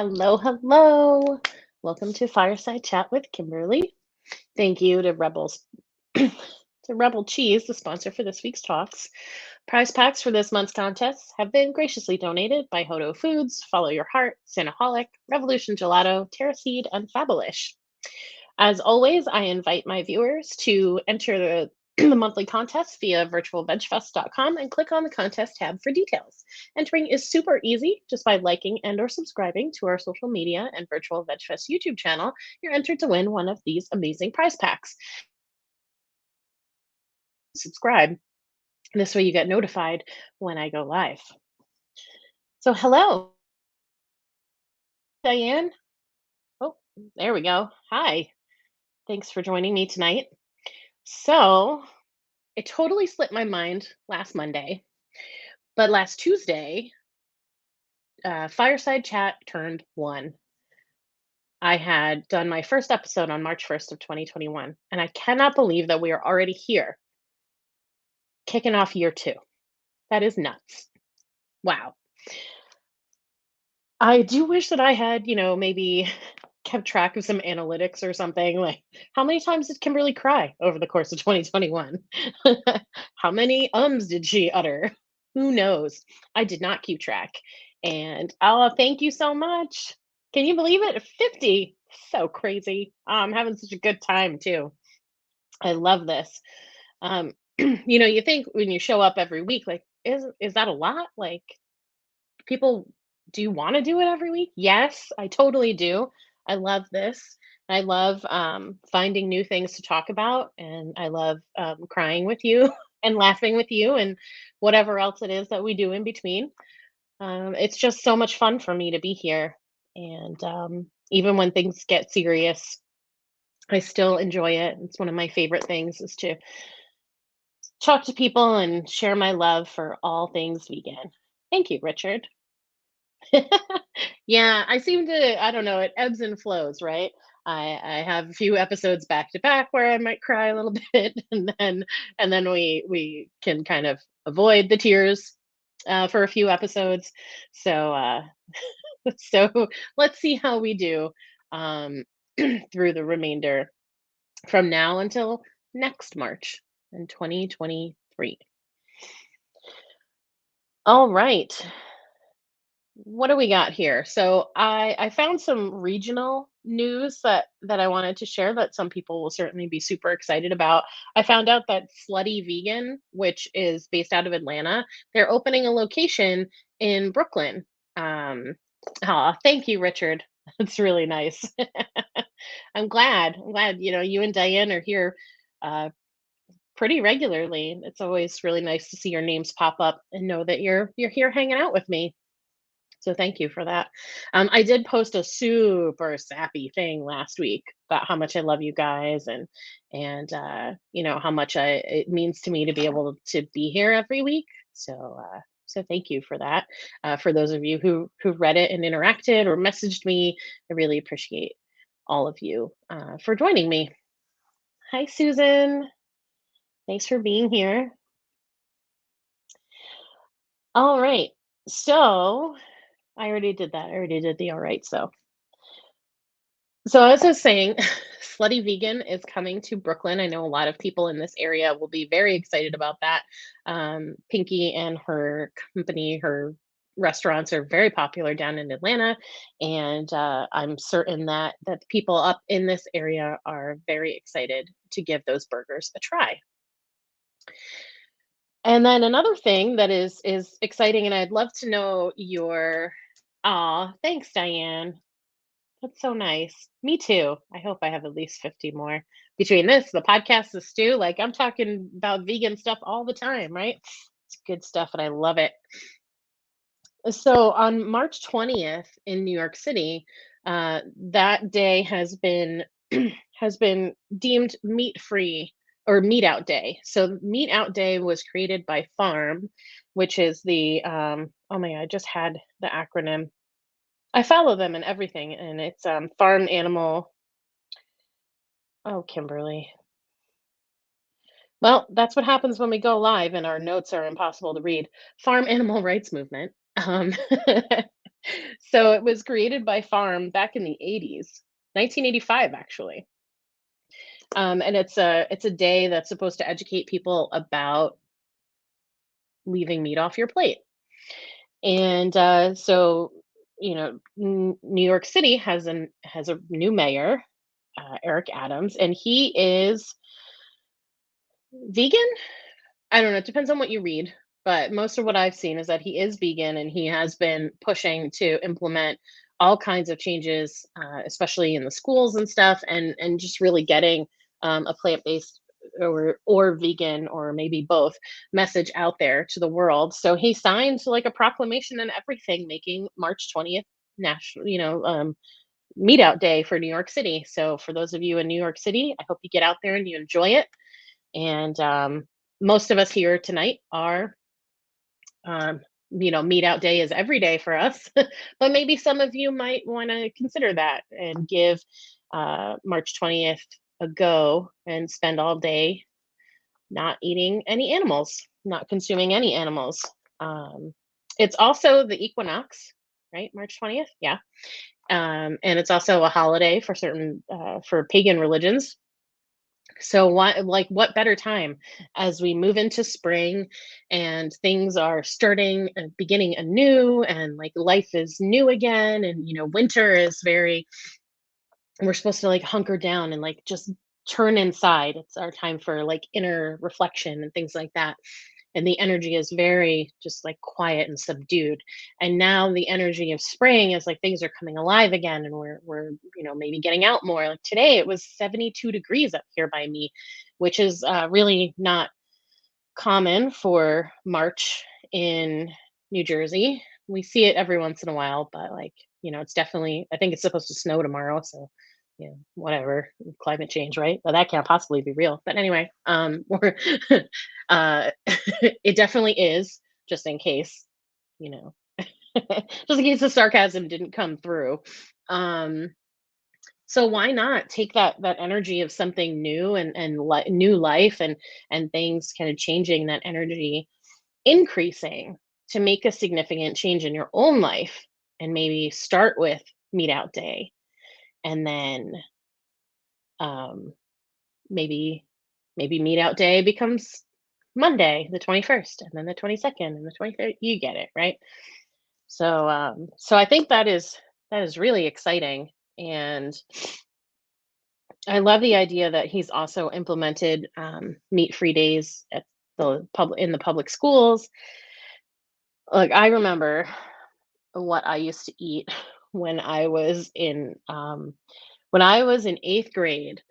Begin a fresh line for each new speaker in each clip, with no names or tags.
Hello, hello. Welcome to Fireside Chat with Kimberly. Thank you to to Rebel Cheese, the sponsor for this week's talks. Prize packs for this month's contests have been graciously donated by Hodo Foods, Follow Your Heart, Sanaholic, Revolution Gelato, Terra Seed, and Fabolish. As always, I invite my viewers to enter the monthly contest via virtualvegfest.com and click on the contest tab for details. Entering is super easy. Just by liking and or subscribing to our social media and Virtual Veg Fest YouTube channel, you're entered to win one of these amazing prize packs. Subscribe. This way you get notified when I go live. So hello, Diane. Oh, there we go. Hi. Thanks for joining me tonight. So it totally slipped my mind last Monday, but last Tuesday, Fireside Chat turned 1. I had done my first episode on March 1st of 2021, and I cannot believe that we are already here, kicking off year 2. That is nuts. Wow. I do wish that I had, maybe kept track of some analytics or something, like, how many times did Kimberly cry over the course of 2021? How many ums did she utter? Who knows? I did not keep track. And, oh, thank you so much. Can you believe it? 50. So crazy. I'm having such a good time too. I love this. You think when you show up every week, like, is that a lot? Like, people, do you want to do it every week? Yes, I totally do. I love this. I love finding new things to talk about, and I love crying with you and laughing with you and whatever else it is that we do in between. It's just so much fun for me to be here. And even when things get serious, I still enjoy it. It's one of my favorite things is to talk to people and share my love for all things vegan. Thank you, Richard. Yeah, I seem to, I don't know, it ebbs and flows, right? I have a few episodes back to back where I might cry a little bit, and then we can kind of avoid the tears for a few episodes. So so let's see how we do um, through the remainder from now until next March in 2023. All right. What do we got here? So I found some regional news that I wanted to share that some people will certainly be super excited about. I found out that Slutty Vegan, which is based out of Atlanta, they're opening a location in Brooklyn. Um, thank you, Richard. That's really nice. I'm glad. I'm glad. You and Diane are here uh, pretty regularly. It's always really nice to see your names pop up and know that you're here hanging out with me. So thank you for that. I did post a super sappy thing last week about how much I love you guys and how much it means to me to be able to be here every week. So thank you for that. For those of you who read it and interacted or messaged me, I really appreciate all of you for joining me. Hi, Susan. Thanks for being here. All right. So I already did that. I already did the all right. So as I was saying, Slutty Vegan is coming to Brooklyn. I know a lot of people in this area will be very excited about that. Pinky and her company, her restaurants are very popular down in Atlanta, and I'm certain that the people up in this area are very excited to give those burgers a try. And then another thing that is exciting, and I'd love to know your. Aw, thanks, Diane. That's so nice. Me too. I hope I have at least 50 more. Between this, the podcast, the stew, like I'm talking about vegan stuff all the time, right? It's good stuff and I love it. So on March 20th in New York City, that day has been has been deemed meat free or meat out day. So meat out day was created by Farm, which is the oh my god, I just had the acronym. I follow them and everything, and it's farm animal. Oh, Kimberly. Well, that's what happens when we go live and our notes are impossible to read. Farm animal rights movement. So it was created by Farm back in the 80s, 1985 actually. And it's a day that's supposed to educate people about leaving meat off your plate. And New York City has a new mayor, Eric Adams, and he is vegan. I don't know, it depends on what you read, but most of what I've seen is that he is vegan and he has been pushing to implement all kinds of changes, especially in the schools and stuff, and just really getting a plant-based or vegan or maybe both message out there to the world. So he signed like a proclamation and everything, making March 20th national, meat out day for New York City. So for those of you in New York City, I hope you get out there and you enjoy it. And most of us here tonight are, meet out day is every day for us, but maybe some of you might want to consider that and give March 20th a go and spend all day not eating any animals, not consuming any animals. It's also the equinox, right? March 20th. Yeah. And it's also a holiday for certain, for pagan religions. So what better time as we move into spring and things are starting and beginning anew and like life is new again, and winter is very, we're supposed to like hunker down and like just turn inside. It's our time for like inner reflection and things like that. And the energy is very just like quiet and subdued. And now the energy of spring is like things are coming alive again, and we're maybe getting out more. Like today it was 72 degrees up here by me, which is really not common for March in New Jersey. We see it every once in a while, but like, it's definitely, I think it's supposed to snow tomorrow. So, whatever, climate change, right? But that can't possibly be real. But anyway, we're, it definitely is, just in case, you know, just in case the sarcasm didn't come through. Um, so why not take that energy of something new and new life and things kind of changing, that energy increasing to make a significant change in your own life, and maybe start with meet out day, and then um, maybe meet out day becomes Monday the 21st, and then the 22nd and the 23rd. You get it, right? So I think that is really exciting, and I love the idea that he's also implemented meat-free days at the public in the public schools. Like I remember what I used to eat when I was in eighth grade.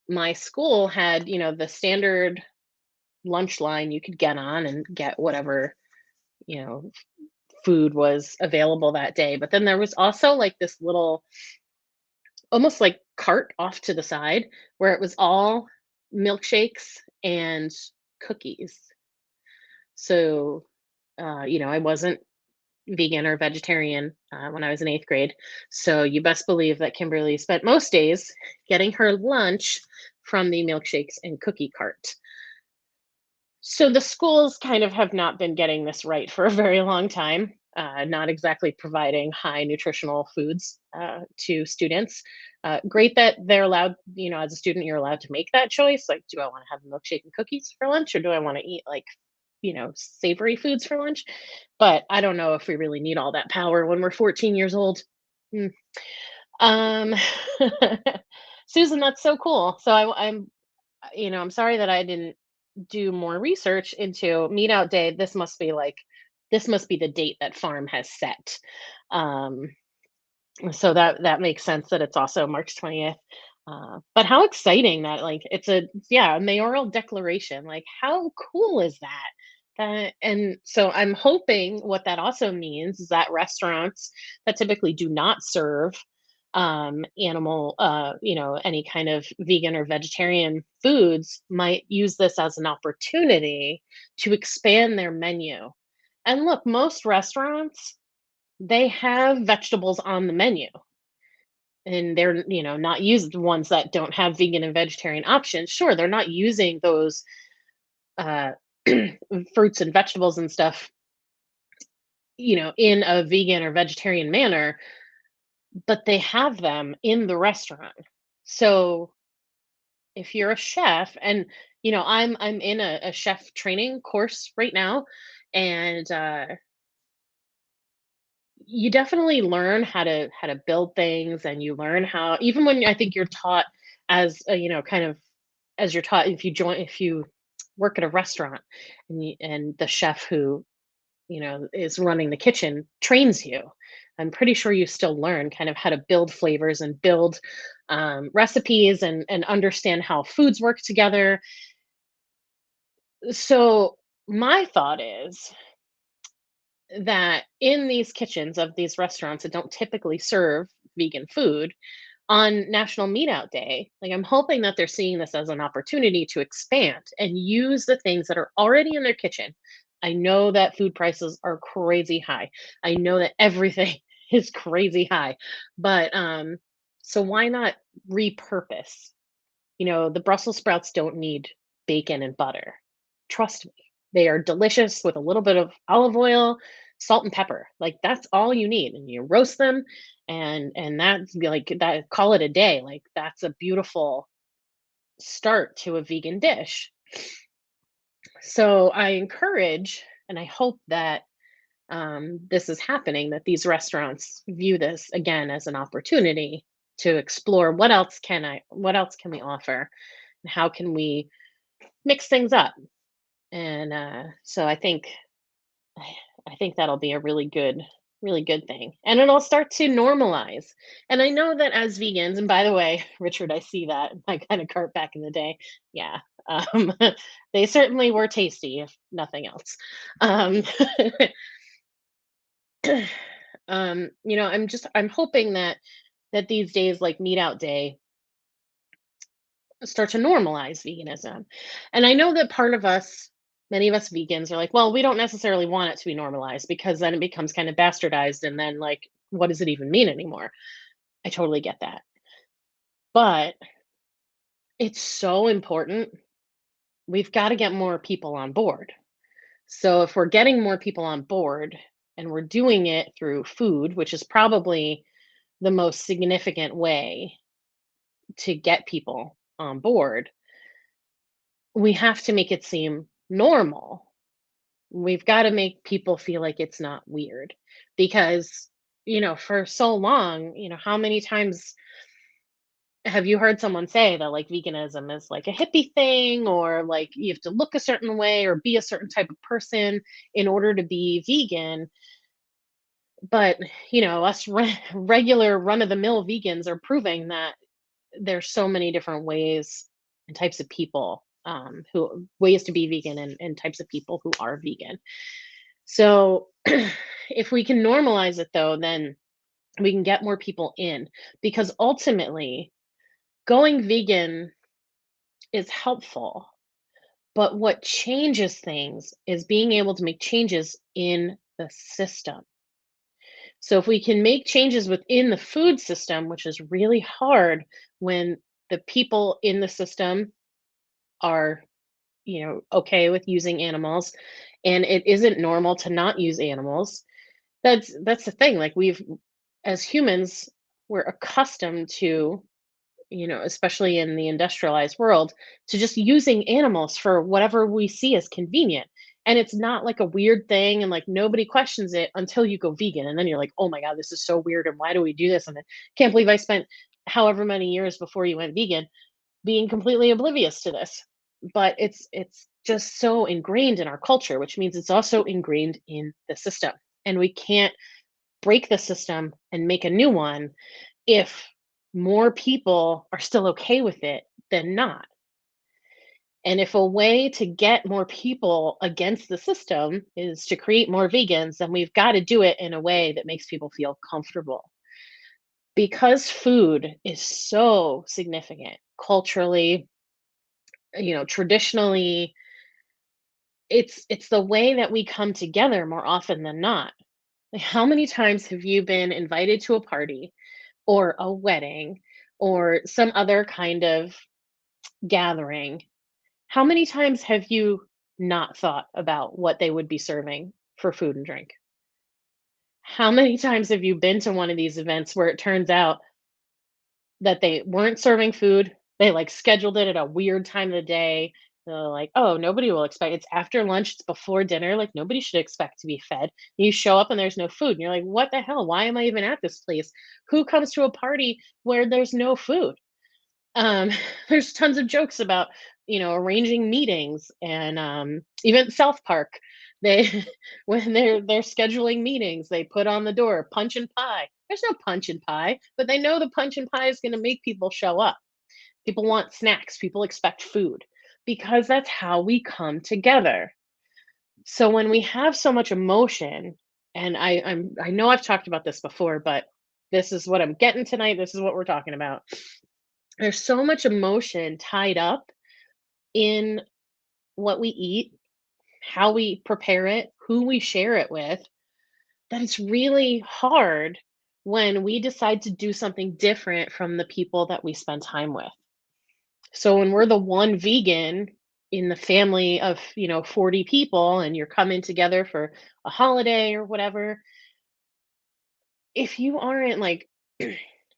My school had, the standard lunch line you could get on and get whatever, you know, food was available that day. But then there was also like this little, almost like cart off to the side, where it was all milkshakes and cookies. So, I wasn't vegan or vegetarian when I was in eighth grade. So you best believe that Kimberly spent most days getting her lunch from the milkshakes and cookie cart. So the schools kind of have not been getting this right for a very long time, not exactly providing high nutritional foods to students. Great that they're allowed, as a student, you're allowed to make that choice. Like, do I want to have a milkshake and cookies for lunch, or do I want to eat like, savory foods for lunch? But I don't know if we really need all that power when we're 14 years old. Hmm. Um, Susan, that's so cool. So I'm sorry that I didn't do more research into meet out day. This must be the date that Farm has set. Um, so that makes sense that it's also March 20th. But how exciting that, like, a mayoral declaration. Like, how cool is that? And so I'm hoping what that also means is that restaurants that typically do not serve animal, any kind of vegan or vegetarian foods might use this as an opportunity to expand their menu. And look, most restaurants, they have vegetables on the menu, and they're, not used, the ones that don't have vegan and vegetarian options. Sure, they're not using those uh fruits and vegetables and stuff, in a vegan or vegetarian manner, but they have them in the restaurant. So if you're a chef, and I'm in a chef training course right now, and you definitely learn how to build things, and you learn how, even when I think you're taught as a, kind of, as you're taught, if you work at a restaurant, and the chef who is running the kitchen trains you. I'm pretty sure you still learn kind of how to build flavors and build recipes, and understand how foods work together. So my thought is that in these kitchens of these restaurants that don't typically serve vegan food, on National Meat Out Day, like, I'm hoping that they're seeing this as an opportunity to expand and use the things that are already in their kitchen. I know that food prices are crazy high. I know that everything is crazy high. But so why not repurpose? The Brussels sprouts don't need bacon and butter. Trust me. They are delicious with a little bit of olive oil, salt and pepper. Like, that's all you need. And you roast them, and that's like that, call it a day. Like, that's a beautiful start to a vegan dish. So I encourage, and I hope that this is happening, that these restaurants view this again as an opportunity to explore what else can we offer, and how can we mix things up. And so I think that'll be a really good thing. And it'll start to normalize. And I know that as vegans, and by the way, Richard, I see that in my kind of cart back in the day. Yeah. Um, they certainly were tasty, if nothing else. Um, I'm hoping that these days, like Meat Out Day, start to normalize veganism. And I know that many of us vegans are like, well, we don't necessarily want it to be normalized, because then it becomes kind of bastardized. And then, like, what does it even mean anymore? I totally get that. But it's so important. We've got to get more people on board. So if we're getting more people on board, and we're doing it through food, which is probably the most significant way to get people on board, we have to make it seem normal. We've got to make people feel like it's not weird, because for so long, how many times have you heard someone say that, like, veganism is like a hippie thing, or like you have to look a certain way or be a certain type of person in order to be vegan? But us regular run of the mill vegans are proving that there's so many different ways and types of people, who ways to be vegan, and types of people who are vegan. So if we can normalize it, though, then we can get more people in, because ultimately going vegan is helpful. But what changes things is being able to make changes in the system. So if we can make changes within the food system, which is really hard when the people in the system are, okay with using animals, and it isn't normal to not use animals. That's the thing. Like, as humans, we're accustomed to, especially in the industrialized world, to just using animals for whatever we see as convenient. And it's not like a weird thing, and like nobody questions it until you go vegan. And then you're like, oh my God, this is so weird. And why do we do this? And I can't believe I spent however many years before you went vegan being completely oblivious to this. But it's just so ingrained in our culture, which means it's also ingrained in the system. And we can't break the system and make a new one if more people are still okay with it than not. And if a way to get more people against the system is to create more vegans, then we've got to do it in a way that makes people feel comfortable. Because food is so significant culturally, traditionally, it's the way that we come together more often than not. Like, how many times have you been invited to a party, or a wedding, or some other kind of gathering? How many times have you not thought about what they would be serving for food and drink? How many times have you been to one of these events where it turns out that they weren't serving food? They like scheduled it at a weird time of the day. They're like, oh, nobody will expect it's after lunch, it's before dinner. Like, nobody should expect to be fed. You show up and there's no food. And you're like, what the hell? Why am I even at this place? Who comes to a party where there's no food? Um, there's tons of jokes about, arranging meetings and, even South Park, they when they're scheduling meetings, they put on the door, "Punch and pie." There's no punch and pie, but they know the punch and pie is gonna make people show up. People want snacks, people expect food, because that's how we come together. So when we have so much emotion, and I know I've talked about this before, but this is what I'm getting tonight, this is what we're talking about. There's so much emotion tied up in what we eat, how we prepare it, who we share it with, that it's really hard when we decide to do something different from the people that we spend time with. So when we're the one vegan in the family of, 40 people and you're coming together for a holiday or whatever, if you aren't like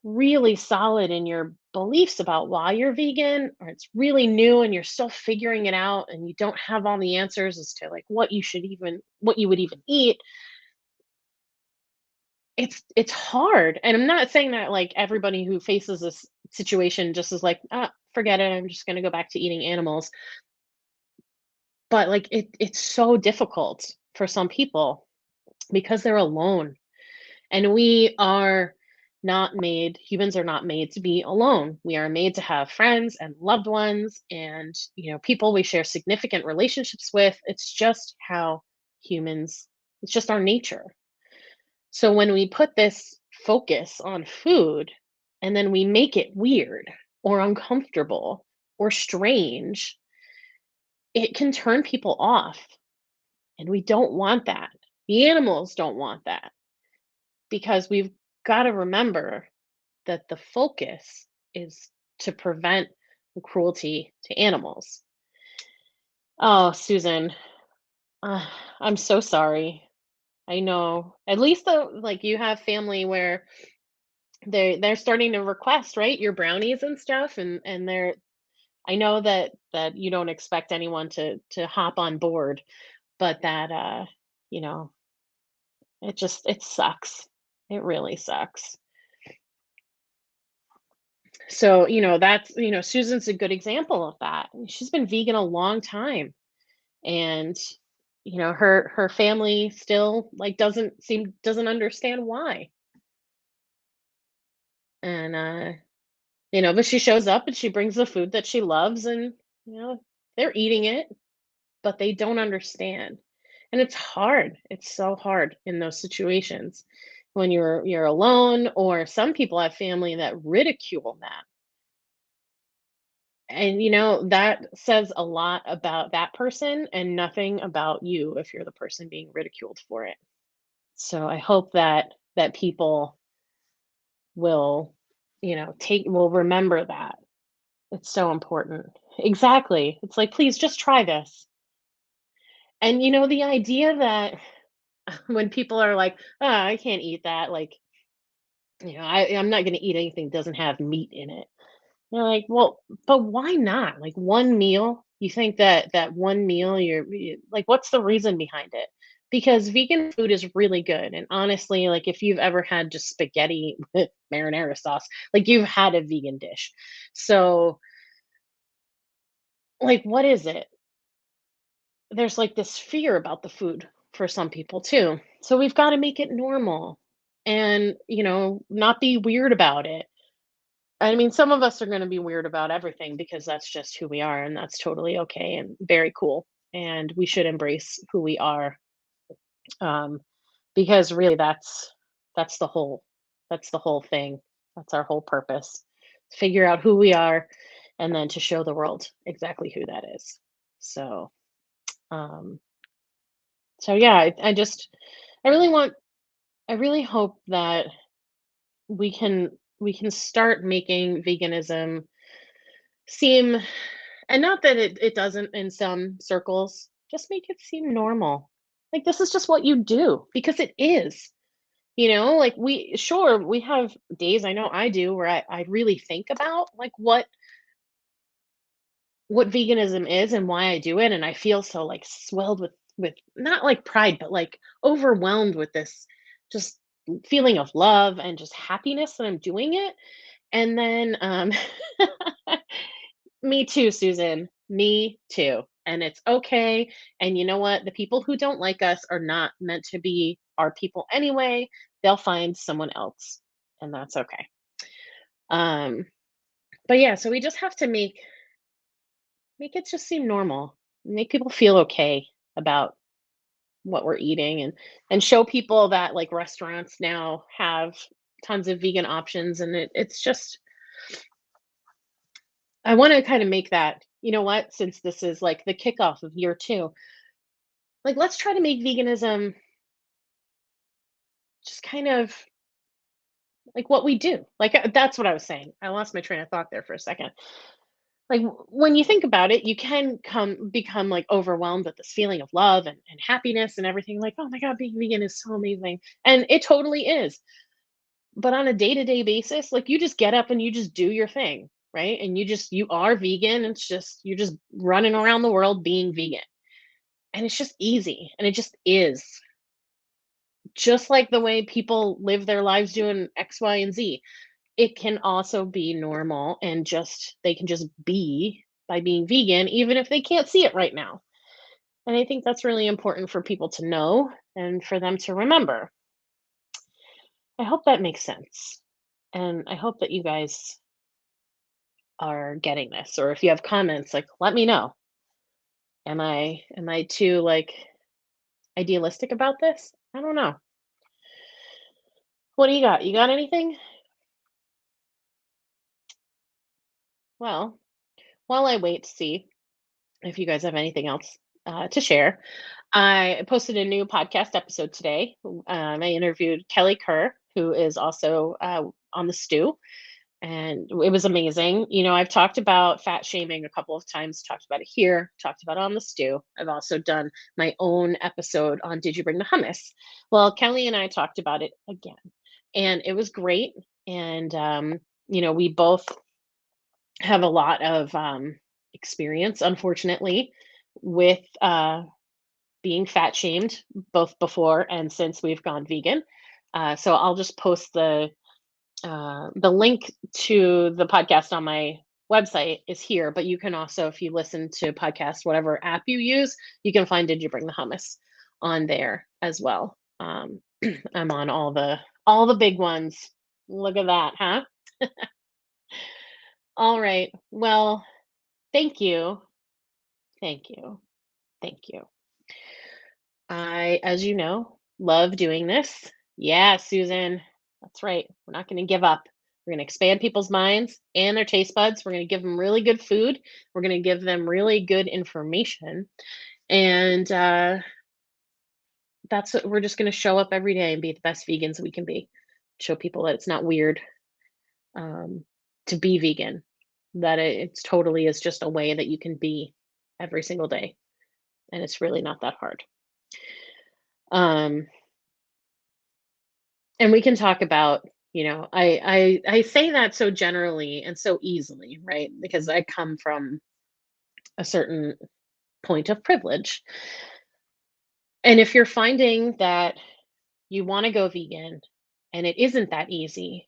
really solid in your beliefs about why you're vegan, or it's really new and you're still figuring it out and you don't have all the answers as to like what you would even eat, it's hard. And I'm not saying that like everybody who faces this situation just is like, ah, forget it, I'm just going to go back to eating animals. But like it's so difficult for some people because they're alone. And humans are not made to be alone. We are made to have friends and loved ones and, people we share significant relationships with. It's just how humans, it's just our nature. So when we put this focus on food and then we make it weird or uncomfortable or strange, it can turn people off. And we don't want that. The animals don't want that, because we've got to remember that the focus is to prevent the cruelty to animals. Oh, Susan, uh, I'm so sorry. I know. At least though, like you have family where they're starting to request, right? Your brownies and stuff, and they're. I know that you don't expect anyone to hop on board, but that you know, it sucks. It really sucks. So, Susan's a good example of that. She's been vegan a long time, and her family still like doesn't understand why. And but she shows up and she brings the food that she loves, and they're eating it, but they don't understand. And it's hard. It's so hard in those situations when you're alone, or some people have family that ridicule that. And, that says a lot about that person and nothing about you if you're the person being ridiculed for it. So I hope that people will, will remember that. It's so important. Exactly. It's like, please just try this. And the idea that when people are like, "Oh, I can't eat that," like, I'm not going to eat anything that doesn't have meat in it. They're like, "Well, but why not? Like, one meal? You think that one meal like, what's the reason behind it?" Because vegan food is really good, and honestly, like, if you've ever had just spaghetti with marinara sauce, like, you've had a vegan dish. So, like, what is it? There's, like, this fear about the food for some people too. So we've gotta make it normal and, not be weird about it. I mean, some of us are gonna be weird about everything because that's just who we are, and that's totally okay and very cool, and we should embrace who we are, um, because really that's the whole that's the whole thing. That's our whole purpose. Figure out who we are and then to show the world exactly who that is. So, um, yeah, I really want I really hope that we can start making veganism seem, and not that it doesn't in some circles, just make it seem normal. Like, this is just what you do, because it is. Like we have days, I know I do, where I really think about like what veganism is and why I do it, and I feel so like swelled with not like pride, but like overwhelmed with this just feeling of love and just happiness that I'm doing it. And then me too, Susan. Me too. And it's okay. And you know what? The people who don't like us are not meant to be our people anyway. They'll find someone else, and that's okay. Um, but yeah, so we just have to make it just seem normal. Make people feel okay about what we're eating, and show people that like restaurants now have tons of vegan options, and it's just I want to kind of make that, you know what, since this is like the kickoff of year 2, like let's try to make veganism just kind of like what we do. Like that's what I was saying. I lost my train of thought there for a second. Like when you think about it, you can become like overwhelmed with this feeling of love and happiness and everything. Like, oh my God, being vegan is so amazing. And it totally is. But on a day-to-day basis, like you just get up and you just do your thing, right? And you are vegan. It's just you're just running around the world being vegan. And it's just easy. And it just is. Just like the way people live their lives doing X, Y, and Z. It can also be normal and just they can just be by being vegan, even if they can't see it right now. And I think that's really important for people to know and for them to remember. I hope that makes sense. And I hope that you guys are getting this. Or if you have comments, like let me know. Am I too like idealistic about this? I don't know. What do you got? You got anything? Well, while I wait to see if you guys have anything else to share, I posted a new podcast episode today. I interviewed Kelly Kerr, who is also on the stew, and it was amazing. I've talked about fat shaming a couple of times, talked about it here, talked about it on the stew. I've also done my own episode on Did You Bring the Hummus? Well, Kelly and I talked about it again, and it was great. And, we both have a lot of experience, unfortunately, with being fat shamed both before and since we've gone vegan. So I'll just post the link to the podcast on my website is here, but you can also, if you listen to podcasts, whatever app you use, you can find Did You Bring the Hummus on there as well. I'm on all the big ones. Look at that, huh? All right. Well, thank you. Thank you. Thank you. I, as you know, love doing this. Yeah, Susan, that's right. We're not going to give up. We're going to expand people's minds and their taste buds. We're going to give them really good food. We're going to give them really good information. And that's what we're just going to show up every day and be the best vegans we can be. Show people that it's not weird um, to be vegan, that it's totally is just a way that you can be every single day. And it's really not that hard. Um, And we can talk about, I say that so generally and so easily, right? Because I come from a certain point of privilege. And if you're finding that you want to go vegan and it isn't that easy,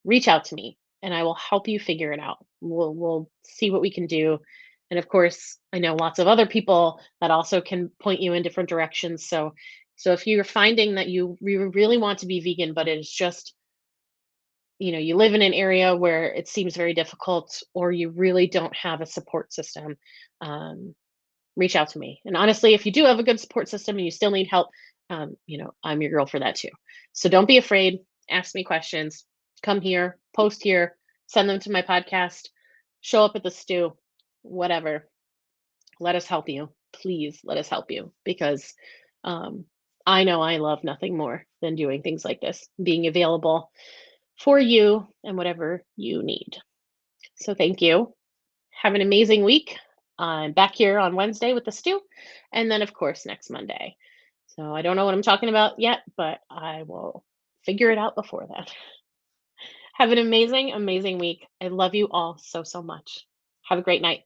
reach out to me and I will help you figure it out. We'll see what we can do. And of course, I know lots of other people that also can point you in different directions. So if you're finding that you really want to be vegan, but it's just you live in an area where it seems very difficult or you really don't have a support system, um, reach out to me. And honestly, if you do have a good support system and you still need help, I'm your girl for that too. So don't be afraid. Ask me questions. Come here, post here, send them to my podcast, show up at the stew, whatever. Let us help you. Please let us help you because um, I know I love nothing more than doing things like this, being available for you and whatever you need. So thank you. Have an amazing week. I'm back here on Wednesday with the stew, and then of course next Monday. So I don't know what I'm talking about yet, but I will figure it out before then. Have an amazing, amazing week. I love you all so, so much. Have a great night.